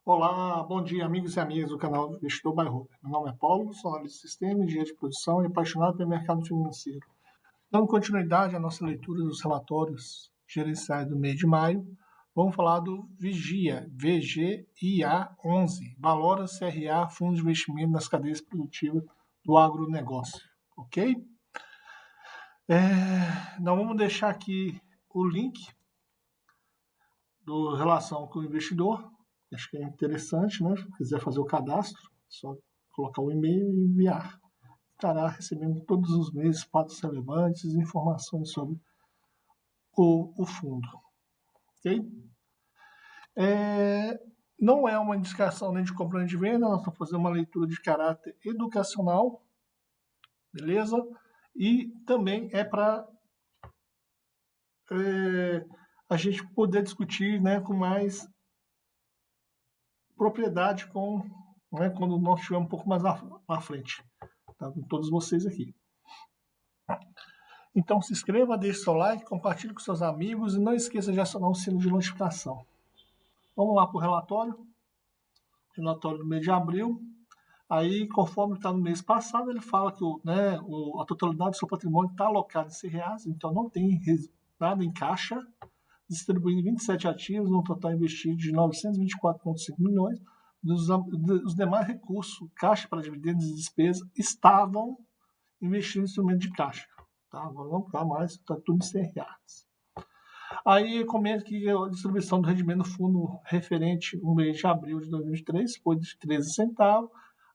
Olá, bom dia, amigos e amigas do canal Investidor Bairro. Meu nome é Paulo, sou analista de sistema, engenheiro de produção e apaixonado pelo mercado financeiro. Dando continuidade à nossa leitura dos relatórios gerenciais do mês de maio, vamos falar do Vigia, VGIA11, Valora CRA, Fundo de Investimento nas cadeias produtivas do agronegócio, ok? Nós vamos deixar aqui o link do relação com o investidor. Acho que é interessante, né? Se quiser fazer o cadastro, só colocar o e-mail e enviar. Estará recebendo todos os meses fatos relevantes e informações sobre o fundo. Ok? Não é uma indicação nem de compra nem de venda, nós estamos fazendo uma leitura de caráter educacional, beleza? E também é para a gente poder discutir, né, com mais propriedade quando nós estivermos um pouco mais à frente, tá? Com todos vocês aqui. Então se inscreva, deixe seu like, compartilhe com seus amigos e não esqueça de acionar o sino de notificação. Vamos lá para o relatório do mês de abril. Aí, conforme está no mês passado, ele fala que a totalidade do seu patrimônio está alocada em R$100, então não tem nada em caixa, distribuindo 27 ativos, no total investido de 924,5 milhões. Os demais recursos, caixa para dividendos e despesas, estavam investindo em instrumento de caixa. Tá? Agora não está mais, está tudo em R$100. Aí comenta que a distribuição do rendimento do fundo referente no mês de abril de 2023 foi de 13 centavos,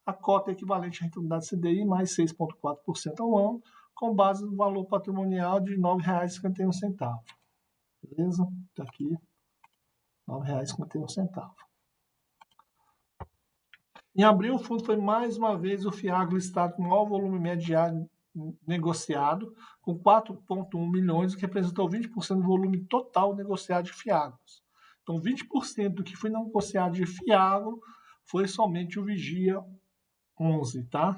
a cota equivalente à rentabilidade CDI mais 6,4% ao ano, com base no valor patrimonial de R$ 9,51. Beleza? Está aqui, R$ 9,51. Em abril, o fundo foi mais uma vez o FIAGRO listado com o maior volume médio diário negociado, com 4,1 milhões, o que representou 20% do volume total negociado de FIAGROS. Então, 20% do que foi negociado de FIAGRO foi somente o Vigia 11, tá?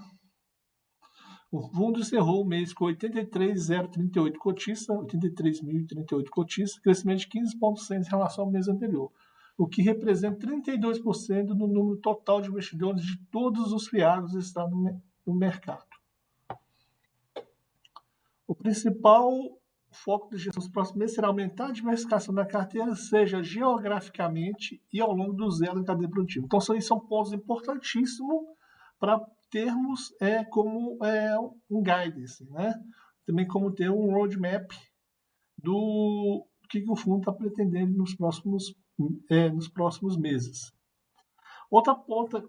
O fundo encerrou o mês com 83.038 cotistas, 83.038 cotistas, crescimento de 15,6% em relação ao mês anterior, o que representa 32% do número total de investidores de todos os FIAGROS que estão no mercado. O principal foco de gestão nos próximos meses será aumentar a diversificação da carteira, seja geograficamente e ao longo do zero da cadeia produtiva. Então, isso são pontos importantíssimos para termos como um guidance, né? Também como ter um roadmap do que o fundo está pretendendo nos próximos meses. Outra ponta,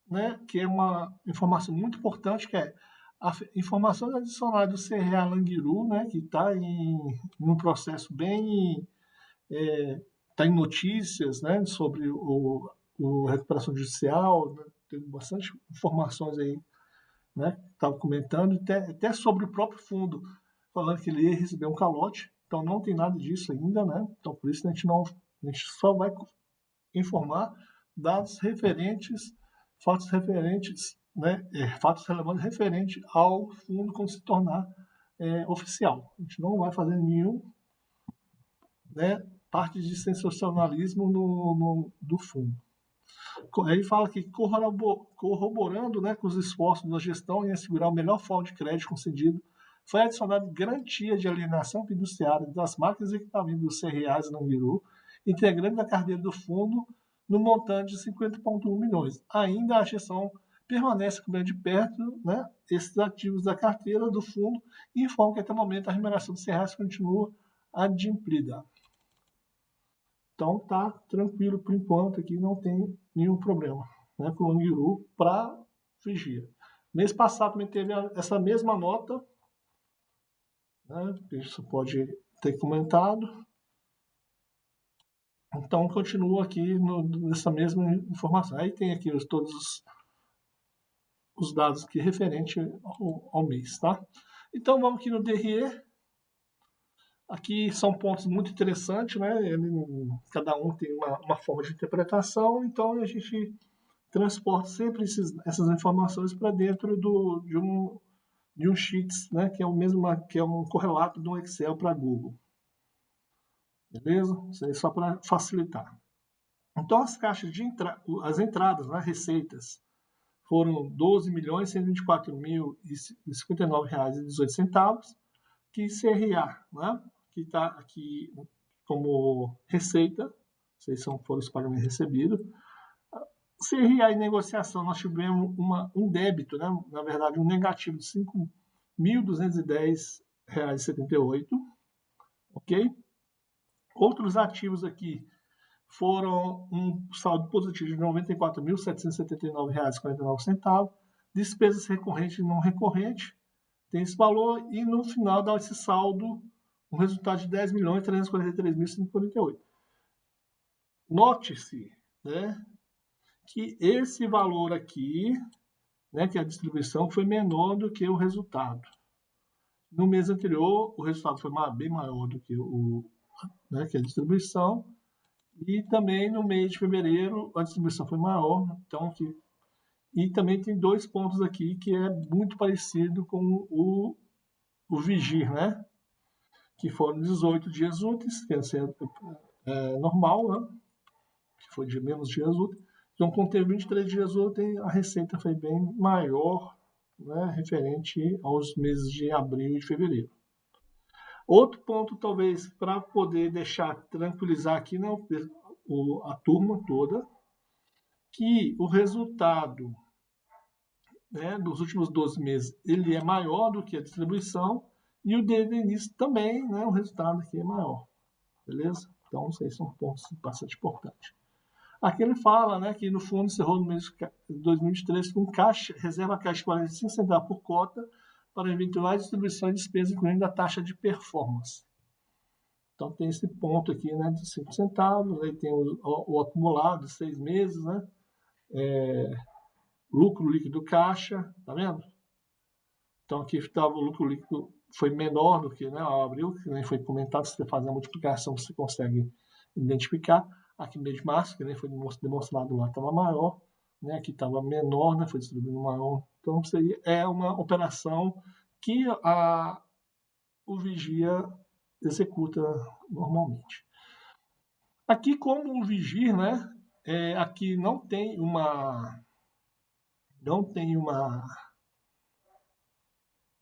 né, que é uma informação muito importante, que é a informação adicional do CRA Languiru, né, que está em um processo bem... está em notícias, né, sobre a recuperação judicial, né, tem bastante informações aí, né, estava comentando, até sobre o próprio fundo, falando que ele ia receber um calote, então não tem nada disso ainda, né, então por isso a gente só vai informar dados referentes, fatos referentes, né, fatos relevantes referentes ao fundo quando se tornar oficial. A gente não vai fazer nenhum, né, parte de sensacionalismo do fundo. Ele fala que corroborando, né, com os esforços da gestão em assegurar o melhor forma de crédito concedido, foi adicionada garantia de alienação fiduciária das máquinas e equipamentos do CRAs no Viru, integrando a carteira do fundo no montante de 50,1 milhões. Ainda a gestão permanece cobrindo de perto, né, esses ativos da carteira do fundo e informa que até o momento a remuneração do CRAs continua adimplida. Então tá tranquilo por enquanto, aqui não tem nenhum problema, né, com o Languiru para Vigia. Mês passado também teve essa mesma nota, né, isso pode ter comentado. Então continua aqui nessa mesma informação. Aí tem aqui todos os dados aqui referente ao mês, tá? Então vamos aqui no DRE. Aqui são pontos muito interessantes, né? Cada um tem uma forma de interpretação, então a gente transporta sempre essas informações para dentro de um Sheets, né? Que é um correlato do Excel para Google. Beleza? Isso aí só para facilitar. Então, as caixas as entradas, né, receitas, foram R$ 12.124.059,18, que CRA, né, que está aqui como receita, vocês foram os pagamentos recebidos. CRA em negociação, nós tivemos um débito, né, na verdade, um negativo de R$ 5.210,78, ok? Outros ativos aqui foram um saldo positivo de R$ 94.779,49. Despesas recorrentes e não recorrentes tem esse valor, e no final dá esse saldo, um resultado de R$ 10.343.148. Note-se, né, que esse valor aqui, né, que é a distribuição, foi menor do que o resultado. No mês anterior, o resultado foi bem maior do que né, que a distribuição, e também no mês de fevereiro a distribuição foi maior. Então, e também tem 2 pontos aqui que é muito parecido com o Vigir, né? Que foram 18 dias úteis, que é normal, né? Que foi de menos dias úteis. Então, quando teve 23 dias úteis, a receita foi bem maior, né? Referente aos meses de abril e de fevereiro. Outro ponto, talvez, para poder tranquilizar aqui, né, a turma toda, que o resultado, né, dos últimos 12 meses ele é maior do que a distribuição, e o desde o início também, né, o resultado aqui é maior. Beleza? Então, esses são pontos bastante importantes. Aqui ele fala, né, que no fundo encerrou no mês de 2023 com reserva caixa de 45 centavos por cota para eventuais distribuições de despesas, incluindo a taxa de performance. Então tem esse ponto aqui, né, de 5 centavos, aí tem o acumulado de 6 meses, né, lucro líquido caixa, tá vendo? Então aqui estava o lucro líquido, foi menor do que, né, ao abril, que nem foi comentado, se você fazer a multiplicação você consegue identificar. Aqui no mês de março, que nem foi demonstrado lá, estava maior, né, aqui estava menor, né, foi distribuído maior. Então é uma operação que o Vigia executa normalmente. Aqui, como o Vigir, né, aqui não tem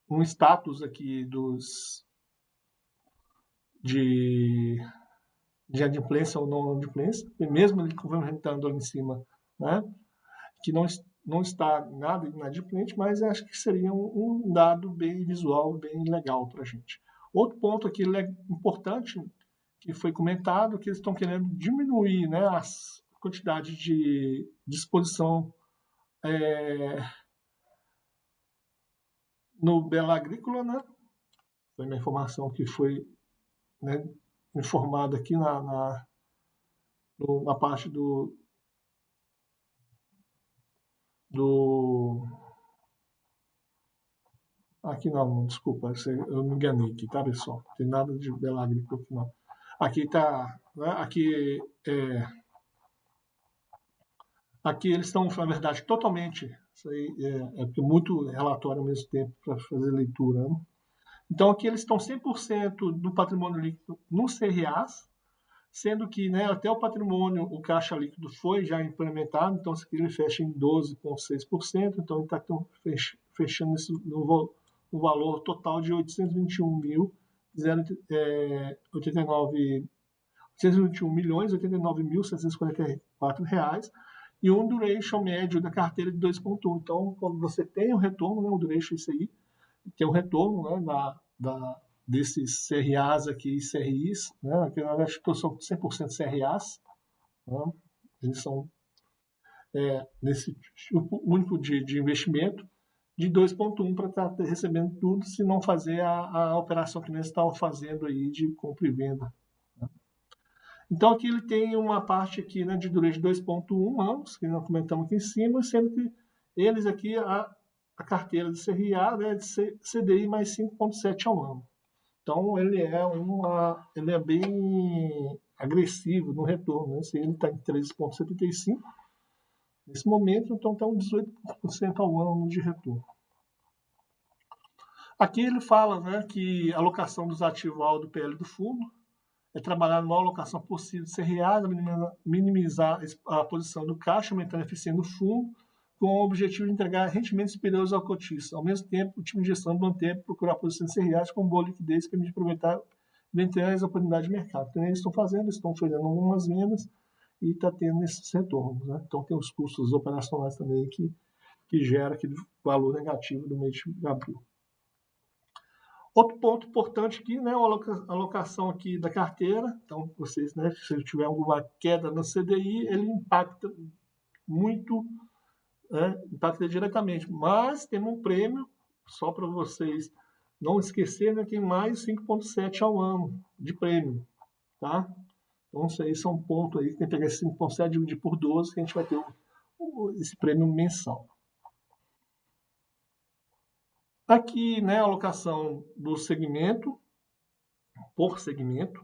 um status aqui de adimplência ou não adimplência, mesmo ele comentando ali em cima, né, que não está nada inadimplente, mas acho que seria um dado bem visual, bem legal para a gente. Outro ponto aqui importante, que foi comentado, que eles estão querendo diminuir, né, a quantidade de disposição no Bela Agrícola, né? Foi uma informação que foi, né, informada aqui na parte do aqui não, desculpa, eu me enganei aqui, tá, pessoal? Não tem nada de Bela Agrícola aqui não. Aqui está, né, aqui eles estão, na verdade, totalmente, isso aí é muito relatório ao mesmo tempo para fazer leitura, né? Então aqui eles estão 100% do patrimônio líquido no CRAs, sendo que, né, até o patrimônio, o caixa líquido foi já implementado, então aqui ele fecha em 12,6%, então ele está fechando no valor total de R$ 821.744 reais, e um duration médio da carteira de 2,1. Então, quando você tem o retorno, né, o duration é isso aí, que é o retorno, né, desses CRAs aqui e CRIs, né, que eu acho que são 100% CRAs, né, eles são nesse tipo único de investimento, de 2,1 para estar recebendo tudo, se não fazer a operação que nós estávamos fazendo aí de compra e venda. Né. Então aqui ele tem uma parte aqui, né, de duration de 2,1 anos, que nós comentamos aqui em cima, sendo que eles aqui, a carteira de CRA, né, de CDI mais 5,7 ao ano. Então ele é bem agressivo no retorno, né? Se ele está em 13,75 nesse momento, então está um 18% ao ano de retorno. Aqui ele fala, né, que a alocação dos ativos ao do PL do fundo é trabalhar numa alocação possível de CRA, minimizar a posição do caixa, aumentando a eficiência do fundo, com o objetivo de entregar rendimentos superiores ao cotista. Ao mesmo tempo, o time de gestão manter, procurar a posição de CRAs com boa liquidez, que permite aproveitar dentre as oportunidades de mercado. Então, eles estão fazendo algumas vendas e está tendo esses retornos. Né? Então, tem os custos operacionais também que gera aquele valor negativo do mês de abril. Outro ponto importante aqui, né, a alocação aqui da carteira. Então, vocês, né, se tiver alguma queda no CDI, ele impacta muito, né, impacta diretamente. Mas tem um prêmio, só para vocês não esquecerem, né, tem mais 5,7 ao ano de prêmio, tá? Então, isso aí são um ponto aí que tem que pegar esse 5,7 dividir por 12, que a gente vai ter esse prêmio mensal. Aqui, né, a alocação do segmento, por segmento,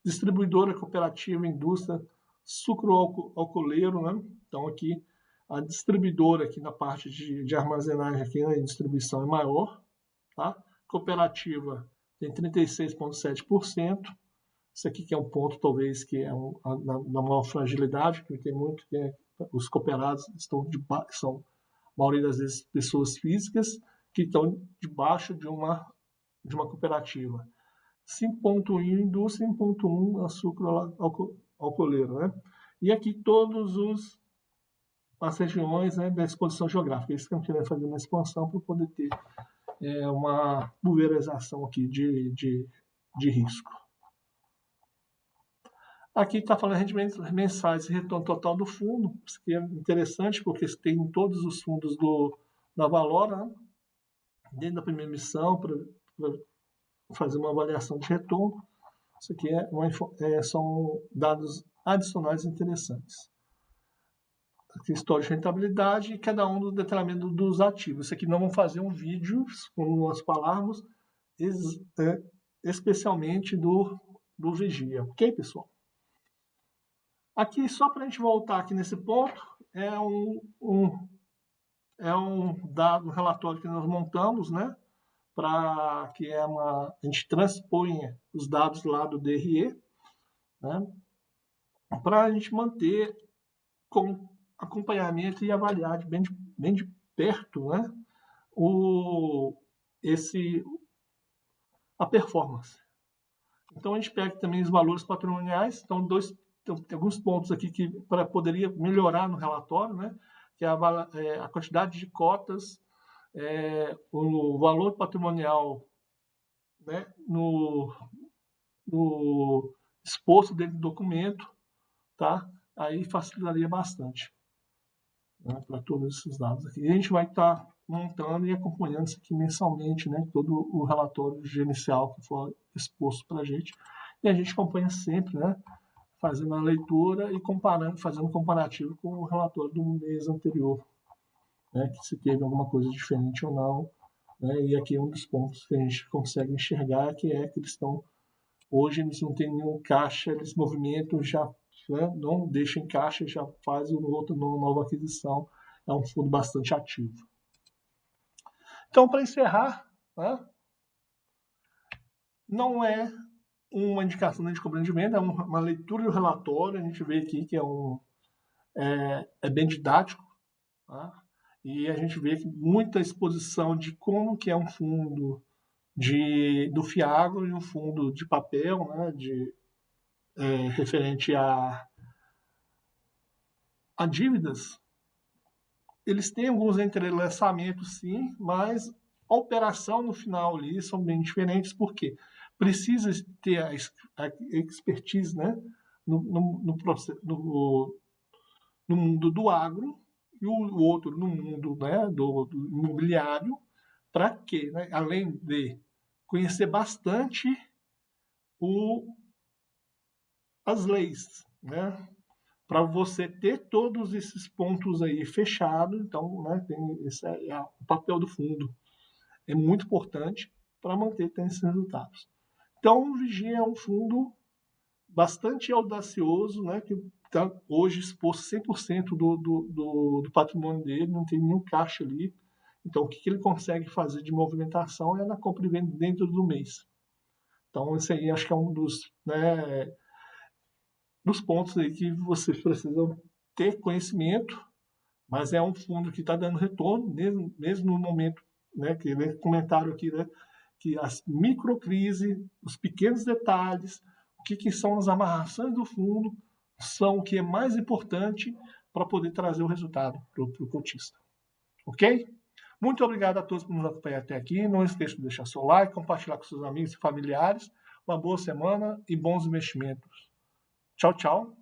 distribuidora, cooperativa, indústria, sucroalcooleiro, né? Então, aqui, a distribuidora aqui na parte de armazenagem, aqui na distribuição é maior, tá? Cooperativa tem 36,7%. Isso aqui que é um ponto, talvez, que é na maior fragilidade, que tem muito, que é, os cooperados são, a maioria das vezes, pessoas físicas, que estão debaixo de uma cooperativa. 5,1 indústria, 5,1 açúcar alcooleiro, né? E aqui todas as regiões, né, da exposição geográfica. Isso que eu queria fazer uma expansão para poder ter uma pulverização aqui de risco. Aqui está falando de rendimentos mensais e retorno total do fundo. Isso aqui é interessante porque tem em todos os fundos da Valora, né? Dentro da primeira emissão, para fazer uma avaliação de retorno. Isso aqui são dados adicionais interessantes. Aqui, história de rentabilidade e cada um do detalhamento dos ativos. Isso aqui não vamos fazer um vídeo, como nós falamos, especialmente do Vigia. Ok, pessoal? Aqui, só para a gente voltar aqui nesse ponto, é um relatório que nós montamos, né? Para que a gente transponha os dados lá do DRE, né? Para a gente manter com acompanhamento e avaliar bem de perto, né? A performance. Então, a gente pega também os valores patrimoniais. Então, tem alguns pontos aqui que poderia melhorar no relatório, né? Que é a quantidade de cotas, o valor patrimonial, né? no exposto dentro do documento, tá? Aí facilitaria bastante, né, para todos esses dados aqui. E a gente vai estar montando e acompanhando isso aqui mensalmente, né? Todo o relatório gerencial que for exposto para a gente. E a gente acompanha sempre, né? Fazendo a leitura e fazendo um comparativo com o relatório do mês anterior, né? Que se teve alguma coisa diferente ou não. Né? E aqui é um dos pontos que a gente consegue enxergar, que é que eles estão, hoje eles não têm nenhum caixa, eles movimentam, já, né? Não deixam em caixa, já faz uma nova aquisição. É um fundo bastante ativo. Então, para encerrar, né? Não é uma indicação de compra de venda, é uma leitura do relatório. A gente vê aqui que é bem didático, tá? E a gente vê que muita exposição de como que é um fundo do Fiagro e um fundo de papel, né, referente a dívidas. Eles têm alguns entrelaçamentos, sim, mas a operação no final ali são bem diferentes, porque precisa ter a expertise, né, no mundo do agro, e o outro no mundo, né, do imobiliário, para quê? Né? Além de conhecer bastante as leis, né? Para você ter todos esses pontos aí fechados. Então, né, esse é o papel do fundo. É muito importante para manter esses resultados. Então, o Vigia é um fundo bastante audacioso, né, que está hoje exposto 100% do patrimônio dele, não tem nenhum caixa ali. Então, o que ele consegue fazer de movimentação é na compra e venda dentro do mês. Então, esse aí acho que é um dos, né, dos pontos aí que vocês precisam ter conhecimento, mas é um fundo que está dando retorno, mesmo no momento, né, que comentaram aqui, né, que as microcrises, os pequenos detalhes, o que são as amarrações do fundo, são o que é mais importante para poder trazer o resultado para o cotista. Ok? Muito obrigado a todos por nos acompanhar até aqui. Não esqueça de deixar seu like, compartilhar com seus amigos e familiares. Uma boa semana e bons investimentos. Tchau, tchau.